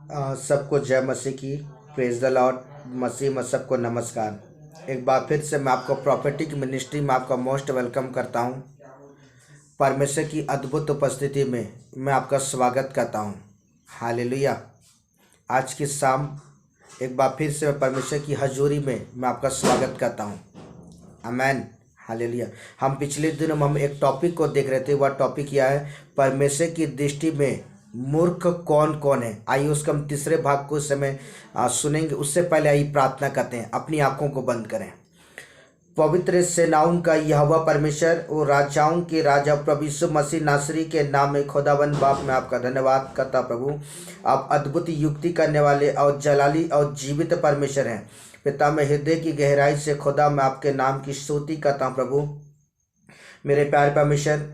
सबको जय मसीह की। Praise the Lord. मसीह में सबको नमस्कार। एक बार फिर से मैं आपको प्रॉफिटिक मिनिस्ट्री में आपका मोस्ट वेलकम करता हूं। परमेश्वर की अद्भुत उपस्थिति में मैं आपका स्वागत करता हूं। हालेलुया। आज की शाम एक बार फिर से मैं परमेश्वर की हजूरी में मैं आपका स्वागत करता हूं। आमेन। हालेलुया। हम पिछले दिनों हम एक टॉपिक को देख रहे थे। वह टॉपिक यह है, परमेश्वर की दृष्टि में मूर्ख कौन कौन है। आइए उसका हम तीसरे भाग को इस समय सुनेंगे। उससे पहले आइए प्रार्थना करते हैं। अपनी आंखों को बंद करें। पवित्र सेनाओं का यहोवा परमेश्वर और राजाओं के राजा प्रभु यीशु मसीह नासरी के नाम में खुदावंद बाप मैं आपका धन्यवाद करता प्रभु। आप अद्भुत युक्ति करने वाले और जलाली और जीवित परमेश्वर हैं। पिता मैं हृदय की गहराई से खुदा मैं आपके नाम की स्तुति करता हूँ प्रभु। मेरे प्यारे परमेश्वर,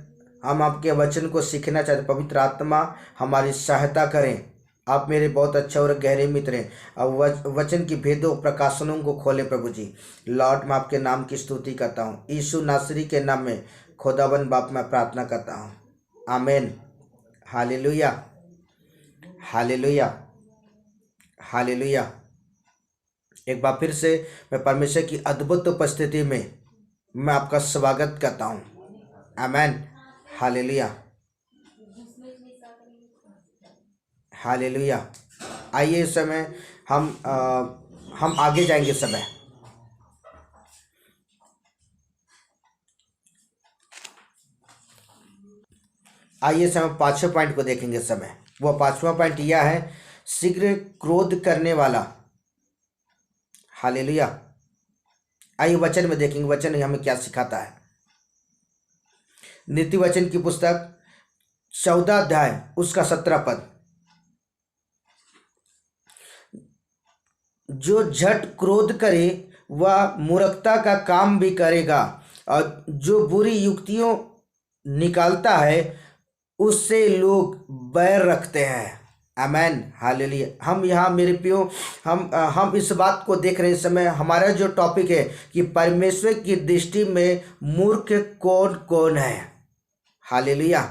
हम आपके वचन को सीखना चाहते। पवित्र आत्मा हमारी सहायता करें। आप मेरे बहुत अच्छे और गहरे मित्र हैं। और वचन की भेदों प्रकाशनों को खोले प्रभु जी। लॉर्ड मैं आपके नाम की स्तुति करता हूँ। यीशु नासरी के नाम में खुदावन बाप मैं प्रार्थना करता हूँ। आमीन। Hallelujah, hallelujah, hallelujah. एक बार फिर से मैं परमेश्वर की अद्भुत उपस्थिति में मैं आपका स्वागत करता हूँ। आमीन। Hallelujah, hallelujah. आइए इस समय हम आगे जाएंगे। समय आइए समय पांचवें पॉइंट को देखेंगे। समय वो पांचवा पॉइंट यह है, शीघ्र क्रोध करने वाला। हालेलुया। आइए वचन में देखेंगे, वचन हमें क्या सिखाता है। नीति वचन की पुस्तक 14 अध्याय उसका 17 पद। जो झट क्रोध करे वह मूर्खता का काम भी करेगा, और जो बुरी युक्तियों निकालता है उससे लोग बैर रखते हैं। आमेन। हालेलुया। हम यहाँ मेरे प्रियो हम इस बात को देख रहे हैं। इस समय हमारा जो टॉपिक है कि परमेश्वर की दृष्टि में मूर्ख कौन कौन है। हालेलुया।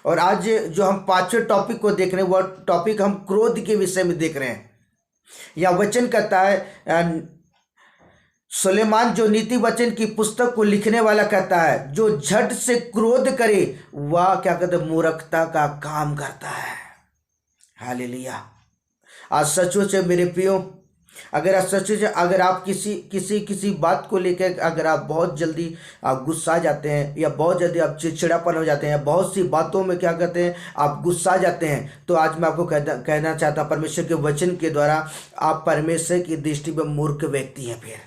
और आज जो हम पांचवें टॉपिक को देख रहे हैं वह टॉपिक हम क्रोध के विषय में देख रहे हैं। यह वचन कहता है, सुलेमान जो नीति वचन की पुस्तक को लिखने वाला कहता है, जो झट से क्रोध करे वह क्या कहते मूर्खता का काम करता है। हालेलुया। आज सचमुच है मेरे प्रियो, अगर सचमुच अगर आप किसी बात को लेकर अगर आप बहुत जल्दी आप गुस्सा जाते हैं, या बहुत जल्दी आप चिड़चिड़ापन हो जाते हैं, बहुत सी बातों में क्या कहते हैं आप गुस्सा जाते हैं, तो आज मैं आपको कहना चाहता हूँ परमेश्वर के वचन के द्वारा आप परमेश्वर की दृष्टि में मूर्ख व्यक्ति हैं। फिर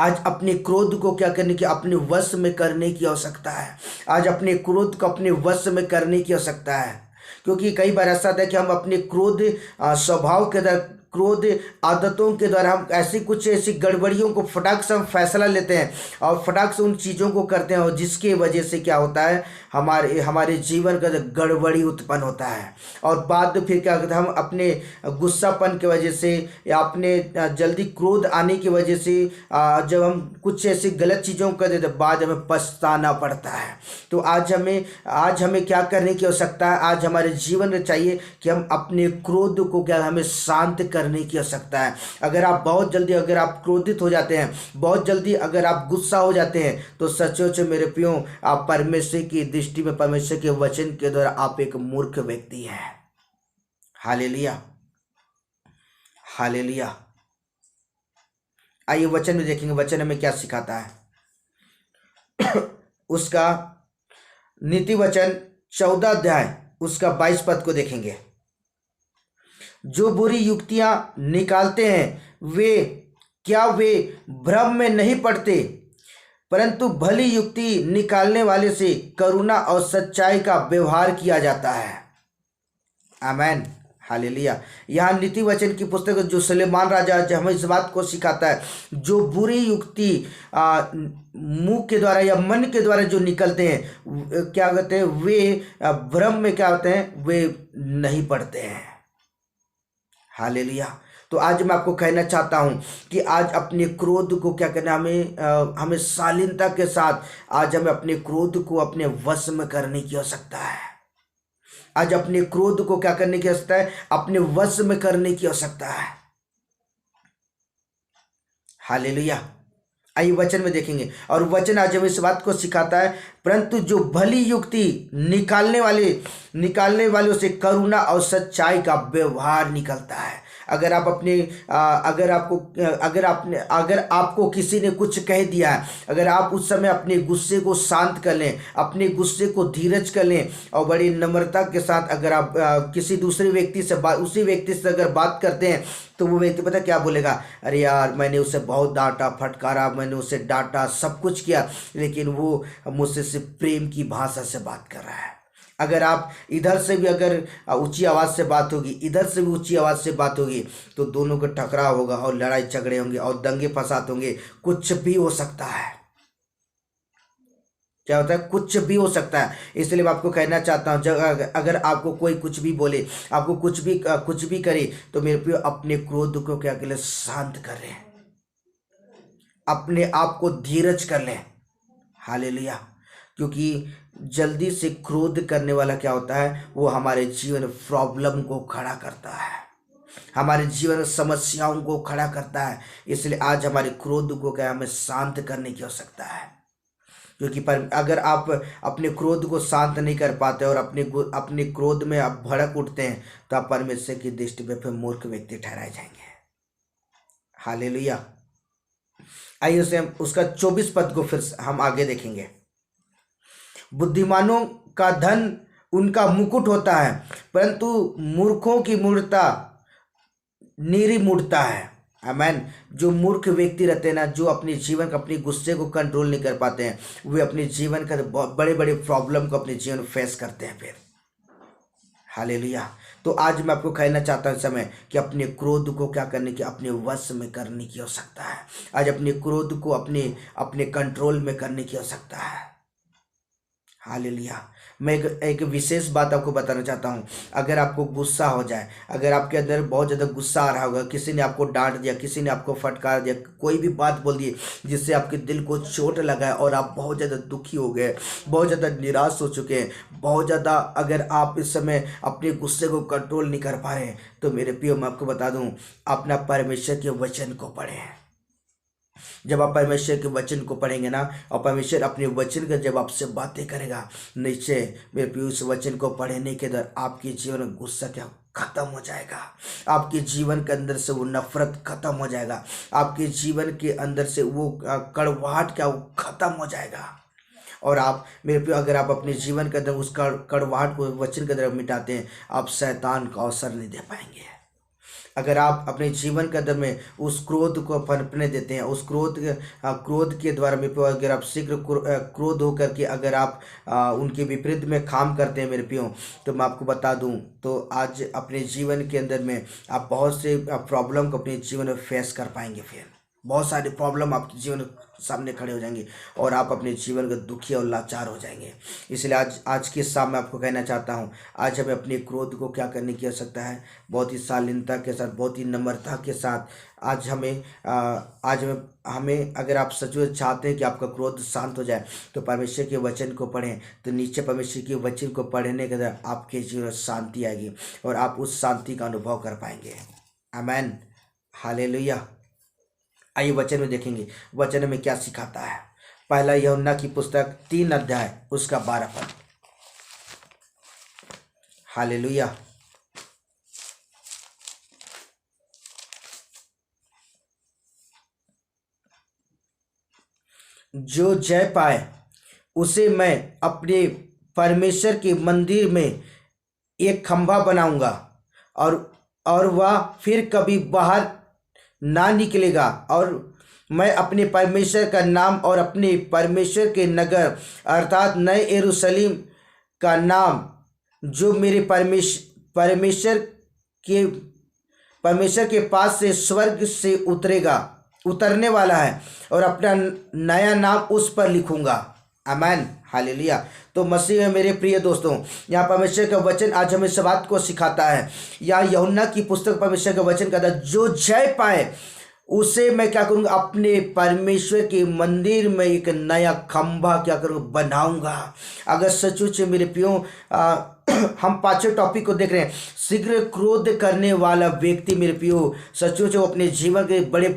आज अपने क्रोध को क्या करने की, अपने वश में करने की आवश्यकता है। आज अपने क्रोध को अपने वश में करने की आवश्यकता है। क्योंकि कई बार ऐसा होता है कि हम अपने क्रोध स्वभाव के द्वारा, क्रोध आदतों के द्वारा हम ऐसी गड़बड़ियों को फटाक से हम फैसला लेते हैं और फटाक से उन चीज़ों को करते हैं, और जिसके वजह से क्या होता है हमारे जीवन का गड़बड़ी उत्पन्न होता है। और बाद फिर क्या करते हैं हम अपने गुस्सापन की वजह से या अपने जल्दी क्रोध आने की वजह से जब हम कुछ ऐसी गलत चीज़ों को कर देते हैं, बाद हमें पछताना पड़ता है। तो आज हमें क्या करने की आवश्यकता है। आज हमारे जीवन में चाहिए कि हम अपने क्रोध को क्या हमें शांत करने की आवश्यकता है। अगर आप बहुत जल्दी अगर आप क्रोधित हो जाते हैं, बहुत जल्दी अगर आप गुस्सा हो जाते हैं, तो सचमुच मेरे प्रियो आप परमेश्वर की दृष्टि में, परमेश्वर के वचन के द्वारा आप एक मूर्ख व्यक्ति हैं। Hallelujah, hallelujah. आइए वचन में देखेंगे, वचन हमें क्या सिखाता है। उसका नीति वचन 14 अध्याय उसका 22 पद को देखेंगे। जो बुरी युक्तियां निकालते हैं वे भ्रम में नहीं पड़ते, परंतु भली युक्ति निकालने वाले से करुणा और सच्चाई का व्यवहार किया जाता है। आमेन। हालेलुया। यहाँ नीति वचन की पुस्तक जो सुलेमान राजा हमें इस बात को सिखाता है, जो बुरी युक्ति मुंह के द्वारा या मन के द्वारा जो निकलते हैं क्या कहते हैं, वे भ्रम में क्या होते हैं, वे नहीं पड़ते हैं। हालेलुया। तो आज मैं आपको कहना चाहता हूं कि आज अपने क्रोध को क्या करना, हमें शालीनता के साथ आज हमें अपने क्रोध को अपने वश में करने की आवश्यकता है। आज अपने क्रोध को क्या करने की आवश्यकता है? अपने वश में करने की आवश्यकता है। हालेलुया। आइए वचन में देखेंगे, और वचन आज हमें इस बात को सिखाता है, परंतु जो भली युक्ति निकालने वालों से करुणा और सच्चाई का व्यवहार निकलता है। अगर आप अपने अगर आपको किसी ने कुछ कह दिया है, अगर आप उस समय अपने गुस्से को शांत कर लें, अपने गुस्से को धीरज कर लें, और बड़ी नम्रता के साथ अगर आप किसी दूसरे व्यक्ति से उसी व्यक्ति से अगर बात करते हैं, तो वो व्यक्ति पता क्या बोलेगा? अरे यार, मैंने उसे बहुत डांटा फटकारा, मैंने उसे डांटा, सब कुछ किया, लेकिन वो मुझसे सिर्फ प्रेम की भाषा से बात कर रहा है। अगर आप इधर से भी अगर ऊंची आवाज़ से बात होगी, इधर से भी ऊंची आवाज़ से बात होगी, तो दोनों का टकराव होगा और लड़ाई झगड़े होंगे और दंगे फसाद होंगे। कुछ भी हो सकता है। क्या होता है? कुछ भी हो सकता है। इसलिए मैं आपको कहना चाहता हूँ, अगर आपको कोई कुछ भी बोले, आपको कुछ भी करे, तो मेरे प्रिय अपने क्रोध को क्या कर ले? शांत कर लें, अपने आप को धीरज कर लें। हालेलुया। क्योंकि जल्दी से क्रोध करने वाला क्या होता है? वो हमारे जीवन प्रॉब्लम को खड़ा करता है, हमारे जीवन समस्याओं को खड़ा करता है। इसलिए आज हमारे क्रोध को क्या हमें शांत करने की आवश्यकता है। क्योंकि अगर आप अपने क्रोध को शांत नहीं कर पाते और अपने क्रोध में आप भड़क उठते हैं, तो आप परमेश्वर की दृष्टि में फिर मूर्ख व्यक्ति ठहराए जाएंगे। हालेलुया। आइए उसका 24 पद को फिर हम आगे देखेंगे। बुद्धिमानों का धन उनका मुकुट होता है, परंतु मूर्खों की मूर्खता नीरी मूर्ता है। आमेन। जो मूर्ख व्यक्ति रहते हैं ना, जो अपने जीवन का अपने गुस्से को कंट्रोल नहीं कर पाते हैं, वे अपने जीवन का बड़े बड़े प्रॉब्लम को अपने जीवन में फेस करते हैं फिर। हालेलुया। तो आज मैं आपको कहना चाहता हूं इस समय कि अपने क्रोध को क्या करने की? अपने वश में करने की आवश्यकता है। आज अपने क्रोध को अपने कंट्रोल में करने की आवश्यकता है। हालेलुया। मैं एक विशेष बात आपको बताना चाहता हूँ। अगर आपको गुस्सा हो जाए, अगर आपके अंदर बहुत ज़्यादा गुस्सा आ रहा होगा, किसी ने आपको डांट दिया, किसी ने आपको फटकार दिया, कोई भी बात बोल दी जिससे आपके दिल को चोट लगा है और आप बहुत ज़्यादा दुखी हो गए, बहुत ज़्यादा निराश हो चुके हैं, बहुत ज़्यादा अगर आप इस समय अपने गुस्से को कंट्रोल नहीं कर पा रहे हैं, तो मेरे प्रिय मैं आपको बता दूँ, अपना परमेश्वर के वचन को पढ़ें। जब आप परमेश्वर के वचन को पढ़ेंगे ना, और परमेश्वर अपने वचन का जब आपसे बातें करेगा, निश्चय मेरे प्रिय उस वचन को पढ़ने के दर आपके जीवन में गुस्सा क्या खत्म हो जाएगा, आपके जीवन के अंदर से वो नफरत खत्म हो जाएगा, आपके जीवन के अंदर से वो कड़वाहट क्या वो खत्म हो जाएगा। और आप मेरे प्रिय अगर आप अपने जीवन के अंदर उस कड़वाहट को वचन के अंदर मिटाते हैं, आप शैतान को अवसर नहीं दे पाएंगे। अगर आप अपने जीवन के अंदर में उस क्रोध को पनपने देते हैं, उस क्रोध के द्वारा मेरे प्रियो अगर आप शीघ्र क्रोध होकर के अगर आप उनके विपरीत में काम करते हैं मेरे प्रियो, तो मैं आपको बता दूं, तो आज अपने जीवन के अंदर में आप बहुत से प्रॉब्लम को अपने जीवन में फेस कर पाएंगे। फिर बहुत सारे प्रॉब्लम आपके जीवन सामने खड़े हो जाएंगे और आप अपने जीवन के दुखी और लाचार हो जाएंगे। इसलिए आज के शाम में आपको कहना चाहता हूं, आज हमें अपने क्रोध को क्या करने की आवश्यकता है? बहुत ही शालीनता के साथ, बहुत ही नम्रता के साथ आज हमें अगर आप सच में चाहते हैं कि आपका क्रोध शांत हो जाए, तो परमेश्वर के वचन को पढ़ें। तो नीचे परमेश्वर के वचन को पढ़ने के बाद आपके जीवन में शांति आएगी और आप उस शांति का अनुभव कर पाएंगे। आमेन। हालेलुया। आइए वचन में देखेंगे, वचन में क्या सिखाता है। पहला यूहन्ना की पुस्तक 3 अध्याय उसका 12 पद। हालेलुया। जो जय पाए उसे मैं अपने परमेश्वर के मंदिर में एक खंभा बनाऊंगा और वह फिर कभी बाहर ना निकलेगा, और मैं अपने परमेश्वर का नाम और अपने परमेश्वर के नगर अर्थात नए यरूशलेम का नाम जो मेरे परमेश्वर के पास से स्वर्ग से उतरने वाला है, और अपना नया नाम उस पर लिखूंगा। आमेन। हालेलुया। तो मसीह में मेरे प्रिय दोस्तों, यहाँ परमेश्वर का वचन आज हमें इस बात को सिखाता है। यहाँ यूहन्ना की पुस्तक परमेश्वर का वचन कहता है, जो जय पाए उसे मैं क्या करूँगा? अपने परमेश्वर के मंदिर में एक नया खंभा क्या करूँगा? बनाऊंगा। अगर सचमुच मेरे प्रियो हम पांचवें टॉपिक को देख रहे हैं, शीघ्र क्रोध करने वाला व्यक्ति मेरे प्रियो सचमुच वो अपने जीवन के बड़े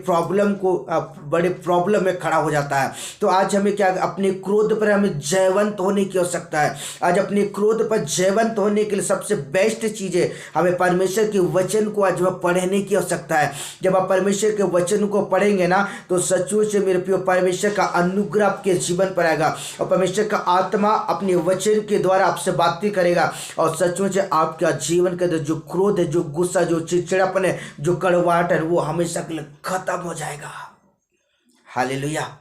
प्रॉब्लम में खड़ा हो जाता है। तो आज हमें क्या, अपने क्रोध पर हमें जयवंत होने की आवश्यकता है। आज अपने क्रोध पर जयवंत होने के लिए सबसे बेस्ट चीज़ है, हमें परमेश्वर के वचन को आज पढ़ने की आवश्यकता है। जब आप परमेश्वर के वचन को पढ़ेंगे ना, तो सचमुच मेरे प्रियो परमेश्वर का अनुग्रह आपके जीवन पर आएगा और परमेश्वर का आत्मा अपने वचन के द्वारा आपसे बातें करेगा और सचमुच आपका जीवन का जो क्रोध है, जो गुस्सा, जो चिड़चिड़ापन है, जो कड़वाहट है, वो हमेशा के लिए खत्म हो जाएगा। हालेलुया।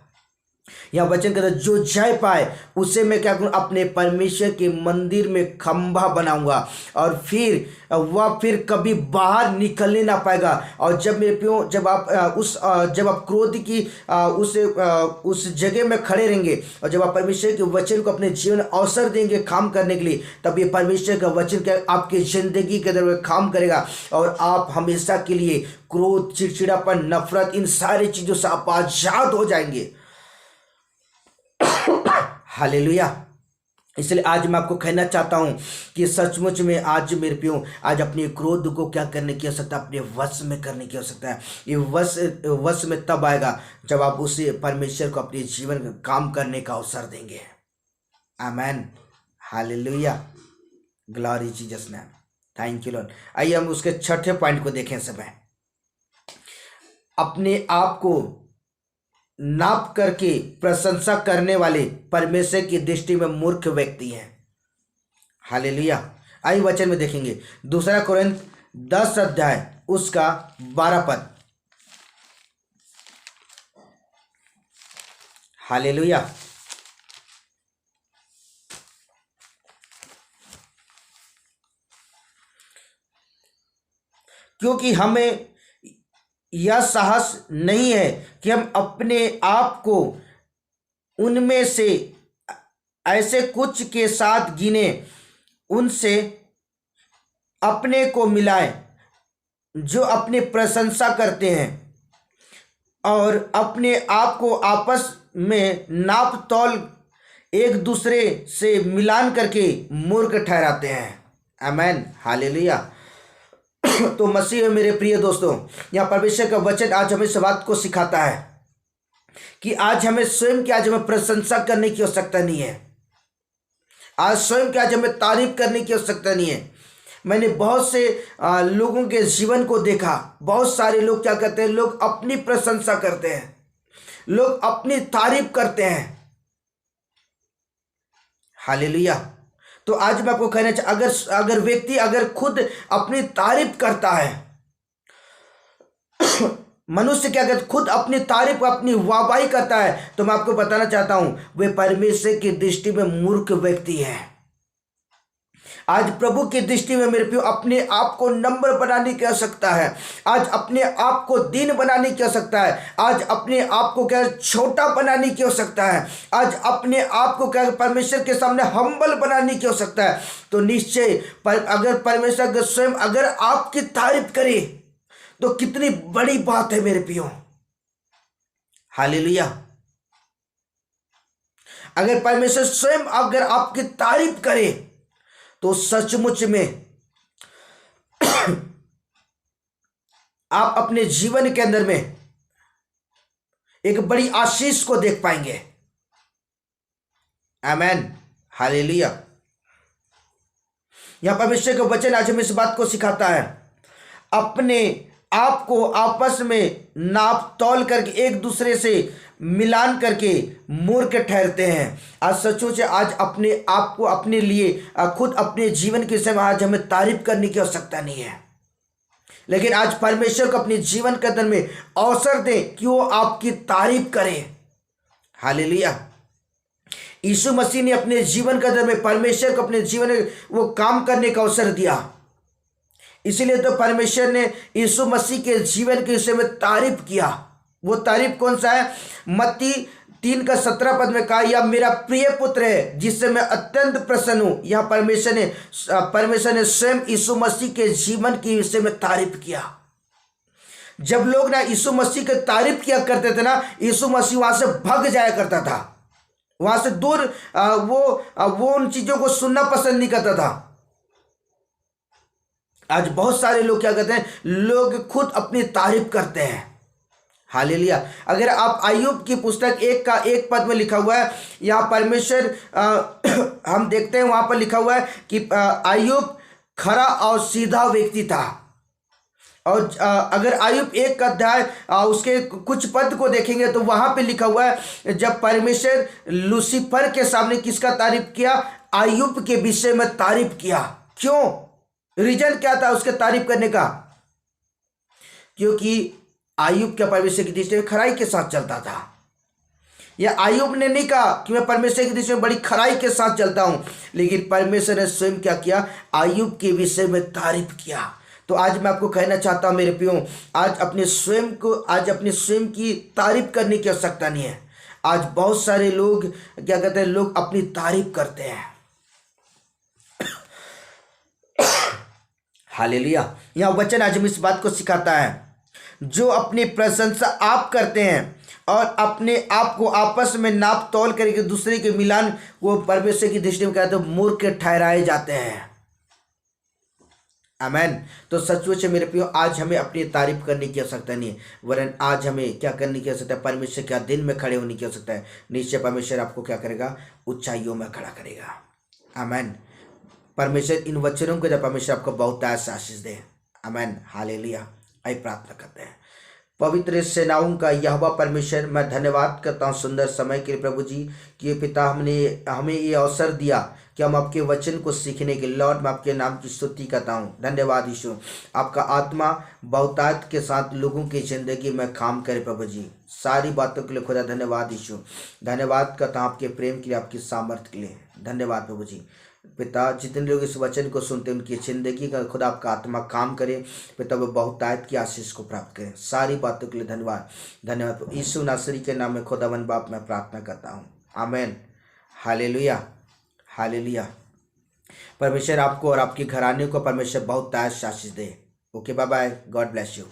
यह वचन कहता है, जो जय पाए उसे मैं क्या करूँ, अपने परमेश्वर के मंदिर में खंभा बनाऊंगा और फिर वह फिर कभी बाहर निकलने ना पाएगा। और जब मेरे प्रियो जब आप क्रोध की उस जगह में खड़े रहेंगे और जब आप परमेश्वर के वचन को अपने जीवन में अवसर देंगे काम करने के लिए, तब ये परमेश्वर का वचन क्या आपकी जिंदगी के अंदर काम करेगा और आप हमेशा के लिए क्रोध, चिड़चिड़ापन, नफरत, इन सारी चीज़ों से आप आजाद हो जाएंगे। हालेलुया। इसलिए आज मैं आपको कहना चाहता हूं कि सचमुच में आज मेरे प्रियो आज अपने क्रोध को क्या करने की आवश्यकता, अपने वश में करने की आवश्यकता है। ये वश में तब आएगा जब आप उसे परमेश्वर को अपने जीवन में काम करने का अवसर देंगे। आमेन। हालेलुया। Glory Jesus name. Thank you Lord. आइए हम उसके छठे पॉइंट को देखें। समय अपने आप को नाप करके प्रशंसा करने वाले परमेश्वर की दृष्टि में मूर्ख व्यक्ति हैं। हालेलुया। आइए वचन में देखेंगे, 2 कोरिन्थ 10 अध्याय उसका 12 पद। हालेलुया। क्योंकि हमें यह साहस नहीं है कि हम अपने आप को उनमें से ऐसे कुछ के साथ गिने, उनसे अपने को मिलाएं जो अपनी प्रशंसा करते हैं और अपने आप को आपस में नाप तौल एक दूसरे से मिलान करके मूर्ख ठहराते हैं। आमेन। हालेलुया। तो मसीह में मेरे प्रिय दोस्तों, यहाँ परमेश्वर का वचन आज हमें इस बात को सिखाता है कि आज हमें स्वयं की आज हमें प्रशंसा करने की आवश्यकता नहीं है। आज स्वयं की आज हमें तारीफ करने की आवश्यकता नहीं है। मैंने बहुत से लोगों के जीवन को देखा। बहुत सारे लोग क्या करते हैं, लोग अपनी प्रशंसा करते हैं, लोग अपनी तारीफ करते हैं। हालेलुया। तो आज मैं आपको कहना चाहता, अगर व्यक्ति अगर खुद अपनी तारीफ करता है, मनुष्य क्या कहते खुद अपनी तारीफ अपनी वाहवाही करता है, तो मैं आपको बताना चाहता हूं वे परमेश्वर की दृष्टि में मूर्ख व्यक्ति है। आज प्रभु की दृष्टि में मेरे प्रियो अपने आप को नम्र बनाने की आवश्यकता है। आज अपने आप को दीन बनाने की आवश्यकता है। आज अपने आप को क्या छोटा बनाने की आवश्यकता है। आज अपने आप को क्या परमेश्वर के सामने हम्बल बनाने की आवश्यकता है। तो निश्चय अगर परमेश्वर स्वयं अगर आपकी तारीफ करे तो कितनी बड़ी बात है मेरे प्रियो। हालेलुया। अगर परमेश्वर स्वयं अगर आपकी तारीफ करे तो सचमुच में आप अपने जीवन के अंदर में एक बड़ी आशीष को देख पाएंगे। आमेन। हालेलुया। यहां परमेश्वर का वचन आज हमें इस बात को सिखाता है, अपने आप को आपस में नाप तौल करके एक दूसरे से मिलान करके मूर्ख ठहरते हैं। आज सचमुच आज अपने आप को अपने लिए खुद अपने जीवन के समय आज हमें तारीफ करने की आवश्यकता नहीं है, लेकिन आज परमेश्वर को अपने जीवन के अंदर में अवसर दें कि वो आपकी तारीफ करे। हालेलुया। यीशु मसीह ने अपने जीवन के अंदर में परमेश्वर को अपने जीवन में वो काम करने का अवसर दिया। इसीलिए तो परमेश्वर ने यीशु मसीह के जीवन के विषय में तारीफ किया। वो तारीफ कौन सा है? मत्ती 3:17 में कहा, यह मेरा प्रिय पुत्र है जिससे मैं अत्यंत प्रसन्न हूं। यह परमेश्वर ने स्वयं यीशु मसीह के जीवन के विषय में तारीफ किया। जब लोग ना यीशु मसीह की तारीफ किया करते थे ना, यीशु मसीह वहां से भाग जाया करता था, वहां से दूर वो उन चीजों को सुनना पसंद नहीं करता था। आज बहुत सारे लोग क्या करते हैं, लोग खुद अपनी तारीफ करते हैं। हालेलुया। अगर आप अय्यूब की पुस्तक 1 का 1 पद में लिखा हुआ है, यहाँ परमेश्वर हम देखते हैं वहां पर लिखा हुआ है कि अय्यूब खरा और सीधा व्यक्ति था। और अगर अय्यूब 1 का 1 अध्याय उसके कुछ पद को देखेंगे तो वहां पे लिखा हुआ है, जब परमेश्वर लूसीफर के सामने किसका तारीफ किया, अय्यूब के विषय में तारीफ किया। क्यों? रीजन क्या था उसके तारीफ करने का? क्योंकि अय्यूब क्या परमेश्वर की दृष्टि में खराई के साथ चलता था। या अय्यूब ने नहीं कहा कि मैं परमेश्वर की दृष्टि में बड़ी खराई के साथ चलता हूं, लेकिन परमेश्वर ने स्वयं क्या किया, अय्यूब के विषय में तारीफ किया। तो आज मैं आपको कहना चाहता हूं मेरे प्रियो, आज अपने स्वयं की तारीफ करने की आवश्यकता नहीं है। आज बहुत सारे लोग क्या कहते हैं, लोग अपनी तारीफ करते हैं। हालेलुया। यह वचन आज हमें इस बात को सिखाता है, जो अपनी प्रशंसा आप करते हैं और अपने आप को आपस में नाप तोल करके दूसरे के मिलान, वो परमेश्वर की दृष्टि में कहते हैं मूर्ख ठहराए जाते हैं। आमेन। तो सचमुच मेरे प्रियो, आज हमें अपनी तारीफ करने की आवश्यकता नहीं है, वरन आज हमें क्या करने की आवश्यकता है, परमेश्वर के दिन में खड़े होने की आवश्यकता है। निश्चय परमेश्वर आपको क्या करेगा, ऊंचाइयों में खड़ा करेगा। आमेन। परमेश्वर इन वचनों को जब परमेश्वर आपको बहुत आशीष दे। आमेन। हालेलुया। आइए प्रार्थना करते हैं। पवित्र सेनाओं का यहोवा परमेश्वर, मैं धन्यवाद करता हूँ सुंदर समय के लिए प्रभु जी, कि पिता हमें ये अवसर दिया कि हम आपके वचन को सीखने के लिए। लॉर्ड, मैं आपके नाम की स्तुति करता हूँ। धन्यवाद यीशु, आपका आत्मा बहुतायत के साथ लोगों की ज़िंदगी में काम करे प्रभु जी। सारी बातों के लिए खुदा धन्यवाद यीशु। धन्यवाद करता हूँ आपके प्रेम के लिए, आपकी सामर्थ्य के लिए। धन्यवाद प्रभु जी। पिता, जितने लोग इस वचन को सुनते हैं उनकी ज़िंदगी का खुदा आपका आत्मा काम करे पिता, वो बहुतायत की आशीष को प्राप्त करें। सारी बातों के लिए धन्यवाद। धन्यवाद यीशु नासरी के नाम में खुदावन बाप मैं प्रार्थना करता हूँ। आमेन। हालेलुया। हालेलुया। परमेश्वर आपको और आपके घराने को परमेश्वर बहुतायत आशीष दे। Okay, bye bye. God bless you.